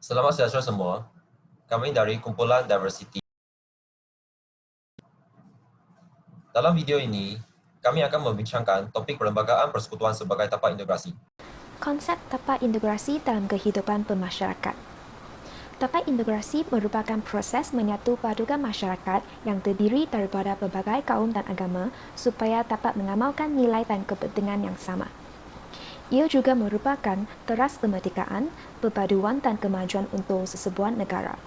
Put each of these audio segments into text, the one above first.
Selamat sejahtera semua. Kami dari kumpulan Diversity. Dalam video ini, kami akan membincangkan topik perlembagaan persekutuan sebagai tapak integrasi. Konsep tapak integrasi dalam kehidupan bermasyarakat. Tapak integrasi merupakan proses menyatu padukan masyarakat yang terdiri daripada pelbagai kaum dan agama supaya dapat mengamalkan nilai dan kepentingan yang sama. Ia juga merupakan teras kemerdekaan, perpaduan dan kemajuan untuk sesebuah negara.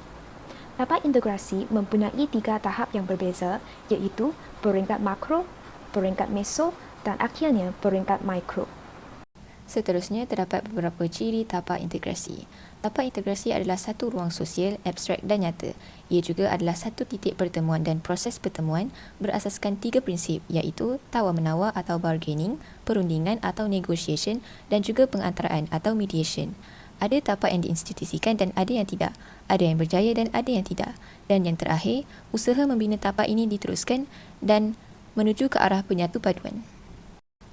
Tapak integrasi mempunyai 3 tahap yang berbeza, iaitu peringkat makro, peringkat meso, dan akhirnya peringkat mikro. Seterusnya, terdapat beberapa ciri tapak integrasi. Tapak integrasi adalah satu ruang sosial, abstrak dan nyata. Ia juga adalah satu titik pertemuan dan proses pertemuan berasaskan 3 prinsip iaitu tawar-menawar atau bargaining, perundingan atau negotiation dan juga pengantaraan atau mediation. Ada tapak yang diinstitusikan dan ada yang tidak. Ada yang berjaya dan ada yang tidak. Dan yang terakhir, usaha membina tapak ini diteruskan dan menuju ke arah penyatu paduan.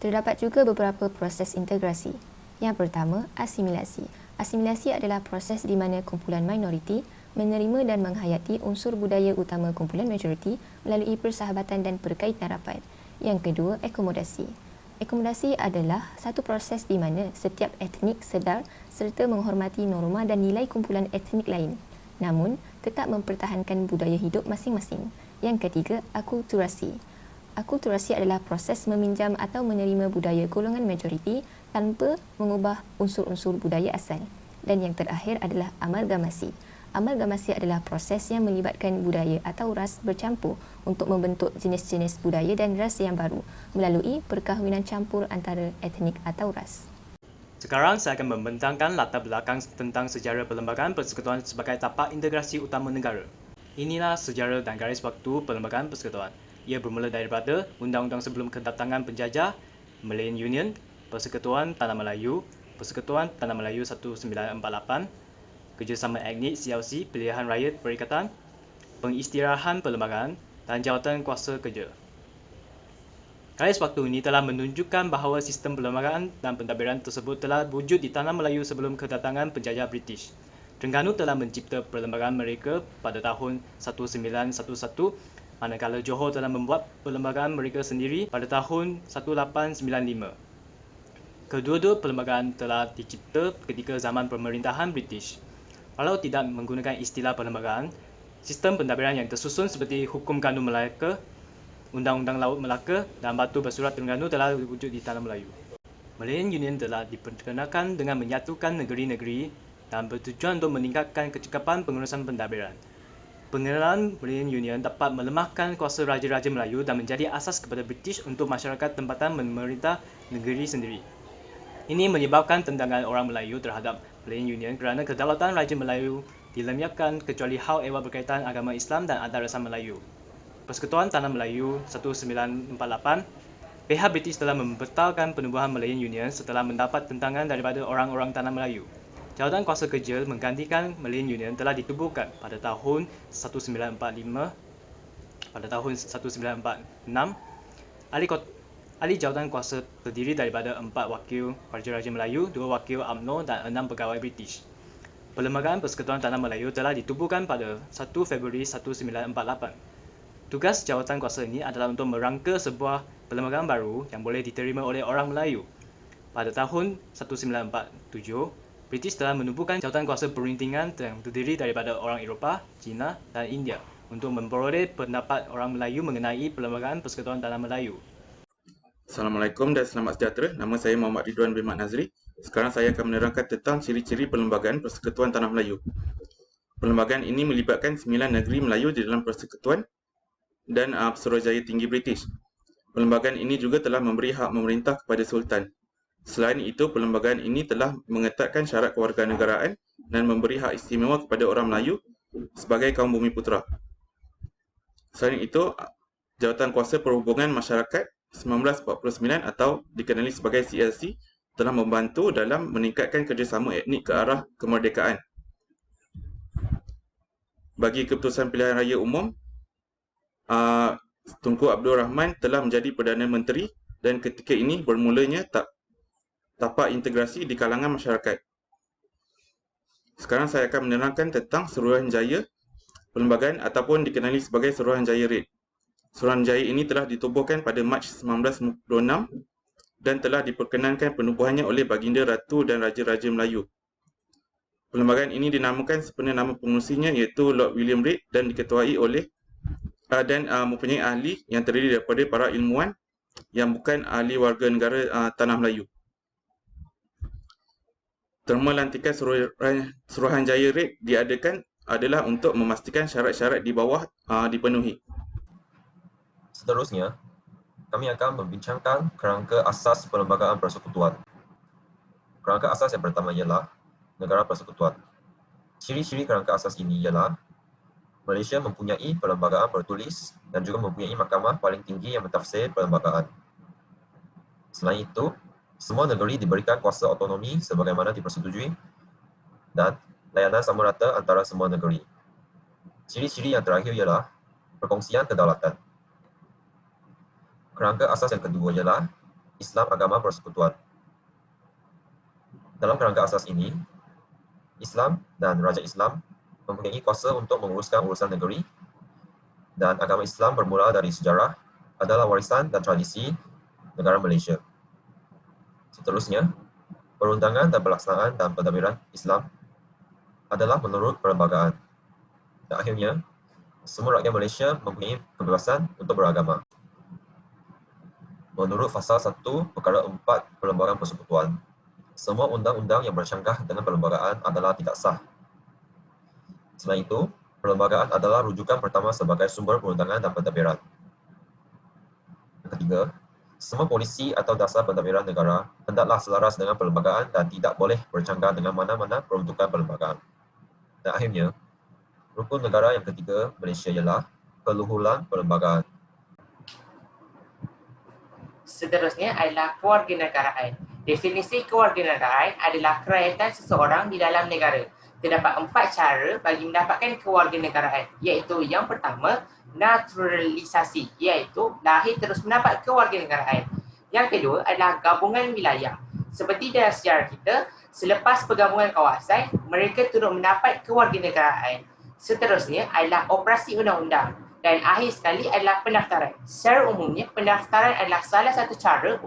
Terdapat juga beberapa proses integrasi. Yang pertama, asimilasi. Asimilasi adalah proses di mana kumpulan minoriti menerima dan menghayati unsur budaya utama kumpulan majoriti melalui persahabatan dan perkaitan rapat. Yang kedua, akomodasi. Akomodasi adalah satu proses di mana setiap etnik sedar serta menghormati norma dan nilai kumpulan etnik lain, namun tetap mempertahankan budaya hidup masing-masing. Yang ketiga, akulturasi. Akulturasi adalah proses meminjam atau menerima budaya golongan majoriti tanpa mengubah unsur-unsur budaya asal. Dan yang terakhir adalah amalgamasi. Amalgamasi adalah proses yang melibatkan budaya atau ras bercampur untuk membentuk jenis-jenis budaya dan ras yang baru melalui perkahwinan campur antara etnik atau ras. Sekarang saya akan membentangkan latar belakang tentang sejarah perlembagaan persekutuan sebagai tapak integrasi utama negara. Inilah sejarah dan garis waktu perlembagaan persekutuan. Ia bermula daripada undang-undang sebelum kedatangan penjajah, Malayan Union, Persekutuan Tanah Melayu, Persekutuan Tanah Melayu 1948, Kerjasama Etnik CLC, Pilihan Raya Perikatan, Pengistirahan Perlembagaan dan Jawatan Kuasa Kerja. Garis waktu ini telah menunjukkan bahawa sistem perlembagaan dan pentadbiran tersebut telah wujud di Tanah Melayu sebelum kedatangan penjajah British. Terengganu telah mencipta perlembagaan mereka pada tahun 1911, manakala Johor telah membuat perlembagaan mereka sendiri pada tahun 1895. Kedua-dua perlembagaan telah dicipta ketika zaman pemerintahan British. Walau tidak menggunakan istilah perlembagaan, sistem pentadbiran yang tersusun seperti Hukum Gandum Melaka, Undang-Undang Laut Melaka dan Batu Bersurat Terengganu telah wujud di Tanah Melayu. Malayan Union telah diperkenalkan dengan menyatukan negeri-negeri dan bertujuan untuk meningkatkan kecekapan pengurusan pentadbiran. Pengenalan Malayan Union dapat melemahkan kuasa Raja-Raja Melayu dan menjadi asas kepada British untuk masyarakat tempatan memerintah negeri sendiri. Ini menyebabkan tentangan orang Melayu terhadap Malayan Union kerana kedaulatan Raja Melayu dilemahkan kecuali hal ehwal berkaitan agama Islam dan adat-rasan Melayu. Persekutuan Tanah Melayu 1948, pihak British telah membatalkan penubuhan Malayan Union setelah mendapat tentangan daripada orang-orang Tanah Melayu. Jawatan Kuasa Kerja menggantikan Malayan Union telah ditubuhkan pada tahun 1945. Pada tahun 1946, ahli jawatan kuasa terdiri daripada 4 wakil Raja-Raja Melayu, 2 wakil UMNO dan 6 pegawai British. Perlembagaan Persekutuan Tanah Melayu telah ditubuhkan pada 1 Februari 1948. Tugas jawatan kuasa ini adalah untuk merangka sebuah perlembagaan baru yang boleh diterima oleh orang Melayu. Pada tahun 1947, British telah menubuhkan jawatan kuasa perintingan yang terdiri daripada orang Eropah, China dan India untuk memperoleh pendapat orang Melayu mengenai perlembagaan Persekutuan Tanah Melayu. Assalamualaikum dan selamat sejahtera. Nama saya Muhammad Ridwan bin Mat Nazri. Sekarang saya akan menerangkan tentang ciri-ciri perlembagaan Persekutuan Tanah Melayu. Perlembagaan ini melibatkan 9 negeri Melayu di dalam persekutuan dan Pesuruhjaya Tinggi British. Perlembagaan ini juga telah memberi hak memerintah kepada Sultan. Selain itu, perlembagaan ini telah mengetatkan syarat kewarganegaraan dan memberi hak istimewa kepada orang Melayu sebagai kaum Bumiputera. Selain itu, Jawatan Kuasa Perhubungan Masyarakat 1949 atau dikenali sebagai CLC telah membantu dalam meningkatkan kerjasama etnik ke arah kemerdekaan. Bagi keputusan pilihan raya umum, Tunku Abdul Rahman telah menjadi Perdana Menteri dan ketika ini bermulanya tapak integrasi di kalangan masyarakat. Sekarang saya akan menerangkan tentang Suruhanjaya Perlembagaan ataupun dikenali sebagai Suruhanjaya REIT. Suruhanjaya ini telah ditubuhkan pada Mac 1996 dan telah diperkenankan penubuhannya oleh Baginda Ratu dan Raja-Raja Melayu. Perlembagaan ini dinamakan sepenuh nama pengurusinya iaitu Lord William Reid dan diketuai oleh mempunyai ahli yang terdiri daripada para ilmuwan yang bukan ahli warga negara Tanah Melayu. Terma lantikan Suruhanjaya REIT diadakan adalah untuk memastikan syarat-syarat di bawah dipenuhi. Seterusnya, kami akan membincangkan kerangka asas perlembagaan persekutuan. Kerangka asas yang pertama ialah negara persekutuan. Ciri-ciri kerangka asas ini ialah Malaysia mempunyai perlembagaan bertulis dan juga mempunyai mahkamah paling tinggi yang mentafsir perlembagaan. Selain itu, semua negeri diberikan kuasa otonomi sebagaimana dipersetujui dan layanan sama rata antara semua negeri. Ciri-ciri yang terakhir ialah perkongsian kedaulatan. Kerangka asas yang kedua ialah Islam agama persekutuan. Dalam kerangka asas ini, Islam dan Raja Islam mempunyai kuasa untuk menguruskan urusan negeri dan agama Islam bermula dari sejarah adalah warisan dan tradisi negara Malaysia. Seterusnya, perundangan dan pelaksanaan dan pentadbiran Islam adalah menurut perlembagaan. Dan akhirnya, semua rakyat Malaysia mempunyai kebebasan untuk beragama. Menurut Fasal 1 Perkara 4 Perlembagaan Persekutuan, semua undang-undang yang bercanggah dengan perlembagaan adalah tidak sah. Selain itu, perlembagaan adalah rujukan pertama sebagai sumber perundangan dan pentadbiran. Yang ketiga, semua polisi atau dasar pentadbiran negara hendaklah selaras dengan perlembagaan dan tidak boleh bercanggah dengan mana-mana peruntukan perlembagaan. Dan akhirnya, rukun negara yang ketiga Malaysia ialah keluhuran perlembagaan. Seterusnya adalah kewarganegaraan. Definisi kewarganegaraan adalah kerajaan seseorang di dalam negara. Terdapat 4 cara bagi mendapatkan kewarganegaraan, iaitu yang pertama, naturalisasi, iaitu lahir terus mendapat kewarganegaraan. Yang kedua adalah gabungan wilayah. Seperti dalam sejarah kita, selepas pergabungan kawasan, mereka turut mendapat kewarganegaraan. Seterusnya adalah operasi undang-undang. Dan akhir sekali adalah pendaftaran. Secara umumnya, pendaftaran adalah salah satu cara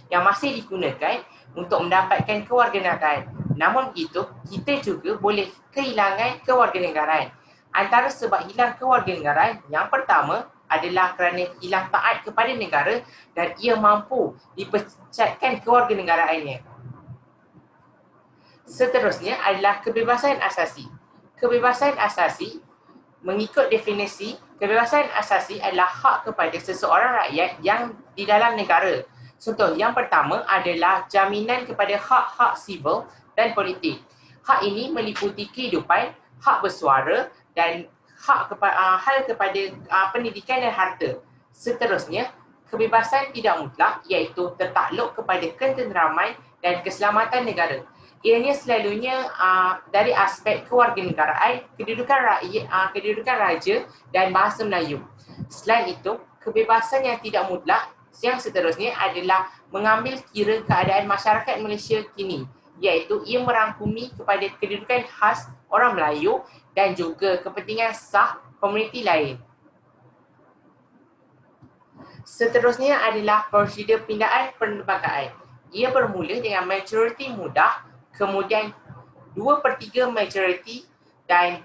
yang masih digunakan untuk mendapatkan kewarganegaraan. Namun begitu, kita juga boleh kehilangan kewarganegaraan. Antara sebab hilang kewarganegaraan, yang pertama adalah kerana hilang taat kepada negara dan ia mampu dipecatkan kewarganegaraannya. Seterusnya adalah kebebasan asasi. Kebebasan asasi, mengikut definisi, kebebasan asasi adalah hak kepada seseorang rakyat yang di dalam negara. Contoh yang pertama adalah jaminan kepada hak-hak sivil dan politik. Hak ini meliputi kehidupan, hak bersuara dan hal kepada pendidikan dan harta. Seterusnya, kebebasan tidak mutlak iaitu tertakluk kepada ketenteraman dan keselamatan negara. Ianya selalunya dari aspek kewarganegaraan, kedudukan raja dan bahasa Melayu. Selain itu, kebebasan yang tidak mutlak yang seterusnya adalah mengambil kira keadaan masyarakat Malaysia kini, iaitu ia merangkumi kepada kedudukan khas orang Melayu dan juga kepentingan sah komuniti lain. Seterusnya adalah prosedur pindaan perlembagaan. Ia bermula dengan majoriti mudah, kemudian 2/3 majoriti dan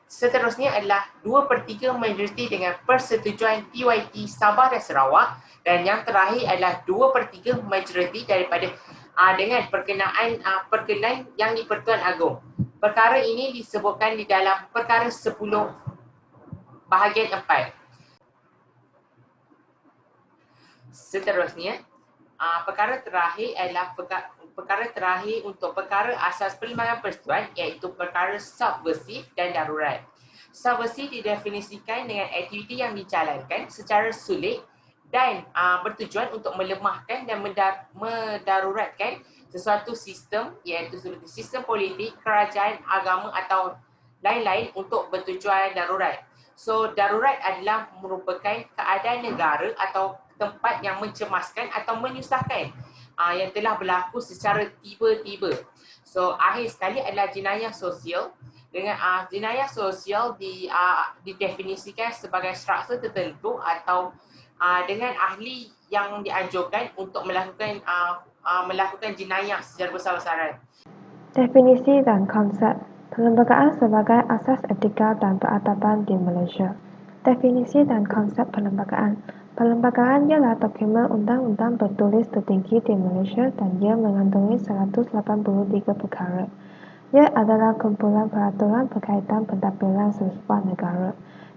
seterusnya adalah 2/3 majoriti dengan persetujuan PYT Sabah dan Sarawak, dan yang terakhir adalah 2/3 majoriti daripada dengan perkenan yang di-Pertuan Agong. Perkara ini disebutkan di dalam perkara 10 bahagian 4. Seterusnya, perkara terakhir adalah perkara terakhir untuk perkara asas perlembagaan persekutuan, iaitu perkara subversif dan darurat. Subversif didefinisikan dengan aktiviti yang dijalankan secara sulit dan bertujuan untuk melemahkan dan mendaruratkan sesuatu sistem, iaitu seperti sistem politik, kerajaan, agama atau lain-lain untuk bertujuan darurat. So, darurat adalah merupakan keadaan negara atau tempat yang mencemaskan atau menyusahkan. yang telah berlaku secara tiba-tiba. So akhir sekali adalah jenayah sosial. Dengan jenayah sosial didefinisikan sebagai struktur tertentu atau dengan ahli yang dianjurkan untuk melakukan jenayah secara besar-besaran. Definisi dan konsep perlembagaan sebagai asas etika dan peradaban di Malaysia. Definisi dan konsep perlembagaan. Perlembagaan ialah dokumen undang-undang bertulis tertinggi di Malaysia dan ia mengandungi 183 perkara. Ia adalah kumpulan peraturan berkaitan pentadbiran sesebuah negara.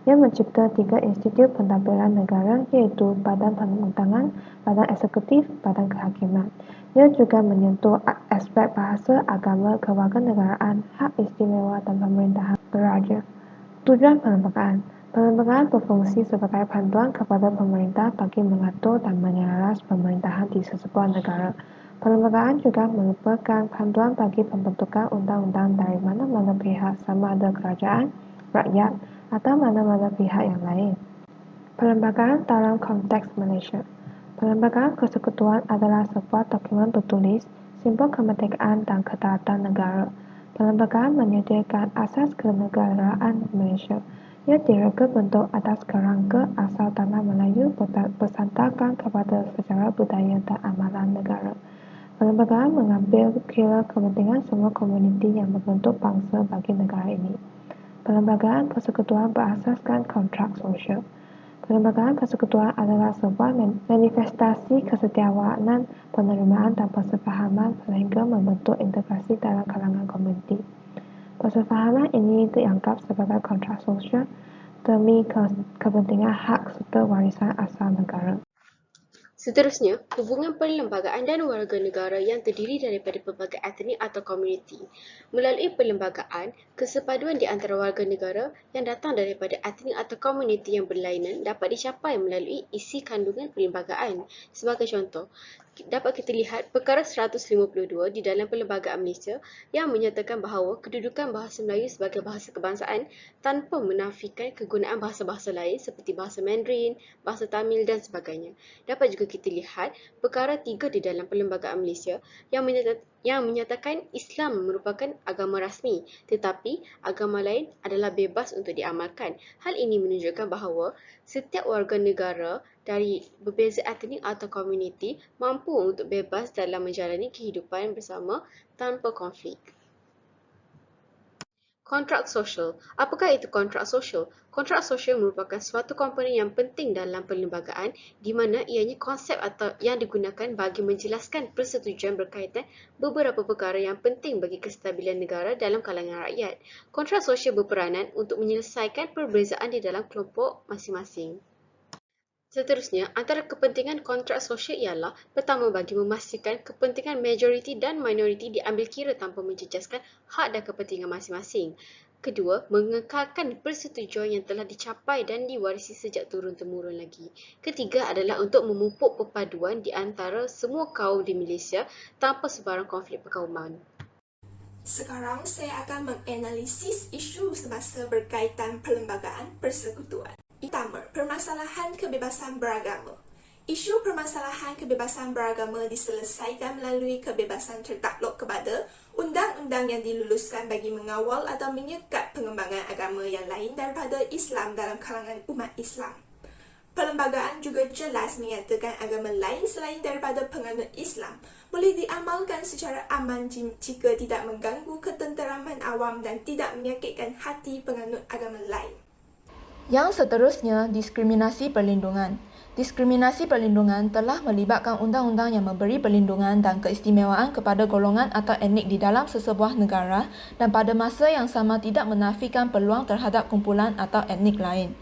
Ia mencipta 3 institut pentadbiran negara iaitu Badan Pengundangan, Badan Eksekutif, Badan Kehakiman. Ia juga menyentuh aspek bahasa, agama, kewarganegaraan, hak istimewa dan pemerintahan beraja. Tujuan perlembagaan. Perlembagaan berfungsi sebagai panduan kepada pemerintah bagi mengatur dan menyelaras pemerintahan di sesebuah negara. Perlembagaan juga merupakan panduan bagi pembentukan undang-undang dari mana-mana pihak sama ada kerajaan, rakyat atau mana-mana pihak yang lain. Perlembagaan dalam konteks Malaysia. Perlembagaan persekutuan adalah sebuah dokumen bertulis, simbol kemerdekaan dan ketaatan negara. Perlembagaan menyediakan asas kenegaraan Malaysia. Ia direka bentuk atas kerangka asal tanah Melayu bersandarkan kepada sejarah budaya dan amalan negara. Perlembagaan mengambil kira kepentingan semua komuniti yang membentuk bangsa bagi negara ini. Perlembagaan persekutuan berasaskan kontrak sosial. Perlembagaan persekutuan adalah sebuah manifestasi kesetiawanan, penerimaan dan persefahaman sehingga membentuk integrasi dalam kalangan komuniti. Persefahaman ini dianggap sebagai kontrak sosial demi kepentingan hak serta warisan asal negara. Seterusnya, hubungan perlembagaan dan warga negara yang terdiri daripada pelbagai etnik atau komuniti. Melalui perlembagaan, kesepaduan di antara warga negara yang datang daripada etnik atau komuniti yang berlainan dapat dicapai melalui isi kandungan perlembagaan. Sebagai contoh, dapat kita lihat perkara 152 di dalam Perlembagaan Malaysia yang menyatakan bahawa kedudukan bahasa Melayu sebagai bahasa kebangsaan tanpa menafikan kegunaan bahasa-bahasa lain seperti bahasa Mandarin, bahasa Tamil dan sebagainya. Dapat juga kita lihat perkara 3 di dalam Perlembagaan Malaysia yang menyatakan Islam merupakan agama rasmi tetapi agama lain adalah bebas untuk diamalkan. Hal ini menunjukkan bahawa setiap warga negara dari berbeza etnik atau komuniti mampu untuk bebas dalam menjalani kehidupan bersama tanpa konflik. Kontrak sosial. Apakah itu kontrak sosial? Kontrak sosial merupakan suatu komponen yang penting dalam perlembagaan di mana ianya konsep atau yang digunakan bagi menjelaskan persetujuan berkaitan beberapa perkara yang penting bagi kestabilan negara dalam kalangan rakyat. Kontrak sosial berperanan untuk menyelesaikan perbezaan di dalam kelompok masing-masing. Seterusnya, antara kepentingan kontrak sosial ialah pertama bagi memastikan kepentingan majoriti dan minoriti diambil kira tanpa menjejaskan hak dan kepentingan masing-masing. Kedua, mengekalkan persetujuan yang telah dicapai dan diwarisi sejak turun-temurun lagi. Ketiga adalah untuk memupuk perpaduan di antara semua kaum di Malaysia tanpa sebarang konflik perkauman. Sekarang saya akan menganalisis isu semasa berkaitan perlembagaan persekutuan. Pertama, permasalahan kebebasan beragama. Isu permasalahan kebebasan beragama diselesaikan melalui kebebasan tertakluk kepada undang-undang yang diluluskan bagi mengawal atau menyekat pengembangan agama yang lain daripada Islam dalam kalangan umat Islam. Perlembagaan juga jelas menyatakan agama lain selain daripada penganut Islam boleh diamalkan secara aman jika tidak mengganggu ketenteraman awam dan tidak menyakitkan hati penganut agama lain. Yang seterusnya, diskriminasi perlindungan. Diskriminasi perlindungan telah melibatkan undang-undang yang memberi perlindungan dan keistimewaan kepada golongan atau etnik di dalam sesebuah negara dan pada masa yang sama tidak menafikan peluang terhadap kumpulan atau etnik lain.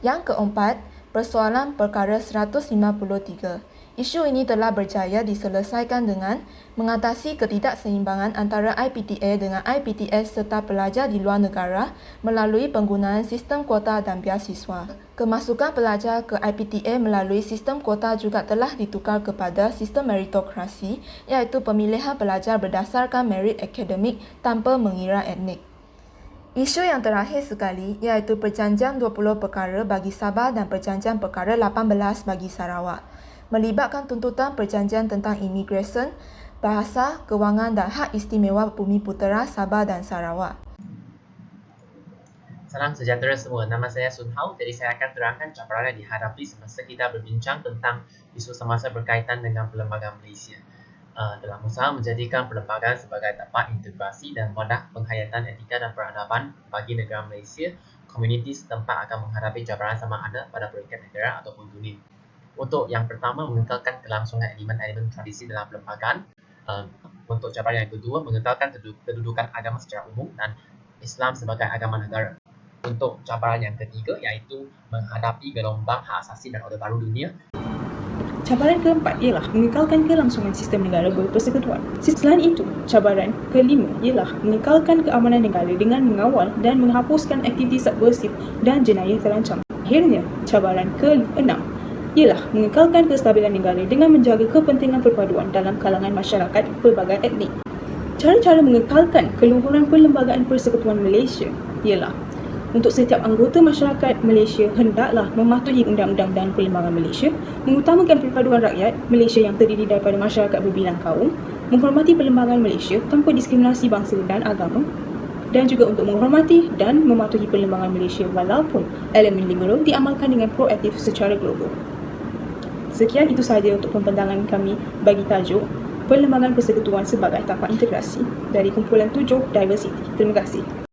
Yang keempat, persoalan perkara 153. Isu ini telah berjaya diselesaikan dengan mengatasi ketidakseimbangan antara IPTA dengan IPTS serta pelajar di luar negara melalui penggunaan sistem kuota dan biasiswa. Kemasukan pelajar ke IPTA melalui sistem kuota juga telah ditukar kepada sistem meritokrasi iaitu pemilihan pelajar berdasarkan merit akademik tanpa mengira etnik. Isu yang terakhir sekali iaitu perjanjian 20 perkara bagi Sabah dan perjanjian perkara 18 bagi Sarawak. melibatkan tuntutan perjanjian tentang imigresen, bahasa, kewangan dan hak istimewa Bumiputera Sabah dan Sarawak. Salam sejahtera semua, nama saya Sun Hao. Jadi saya akan terangkan cabaran yang dihadapi semasa kita berbincang tentang isu semasa berkaitan dengan perlembagaan Malaysia. Dalam usaha menjadikan perlembagaan sebagai tapak integrasi dan wadah penghayatan etika dan peradaban bagi negara Malaysia, komuniti setempat akan menghadapi cabaran sama ada pada peringkat negara ataupun dunia. Untuk yang pertama, mengekalkan kelangsungan elemen-elemen tradisi dalam perlembagaan. Untuk cabaran yang kedua, mengekalkan kedudukan agama secara umum dan Islam sebagai agama negara. Untuk cabaran yang ketiga, iaitu menghadapi gelombang hak asasi dan Orde Baru dunia. Cabaran keempat ialah mengekalkan kelangsungan sistem negara berpersekutuan. Selain itu, cabaran kelima ialah mengekalkan keamanan negara dengan mengawal dan menghapuskan aktiviti subversif dan jenayah terancam. Akhirnya, cabaran keenam ialah mengekalkan kestabilan negara dengan menjaga kepentingan perpaduan dalam kalangan masyarakat pelbagai etnik. Cara-cara mengekalkan keluhuran Perlembagaan Persekutuan Malaysia ialah untuk setiap anggota masyarakat Malaysia hendaklah mematuhi undang-undang dan perlembagaan Malaysia, mengutamakan perpaduan rakyat Malaysia yang terdiri daripada masyarakat berbilang kaum, menghormati perlembagaan Malaysia tanpa diskriminasi bangsa dan agama, dan juga untuk menghormati dan mematuhi perlembagaan Malaysia walaupun elemen liberal diamalkan dengan proaktif secara global. Sekian itu sahaja untuk pembentangan kami bagi tajuk Perlembagaan Persekutuan sebagai tapak integrasi dari kumpulan 7 Diversity. Terima kasih.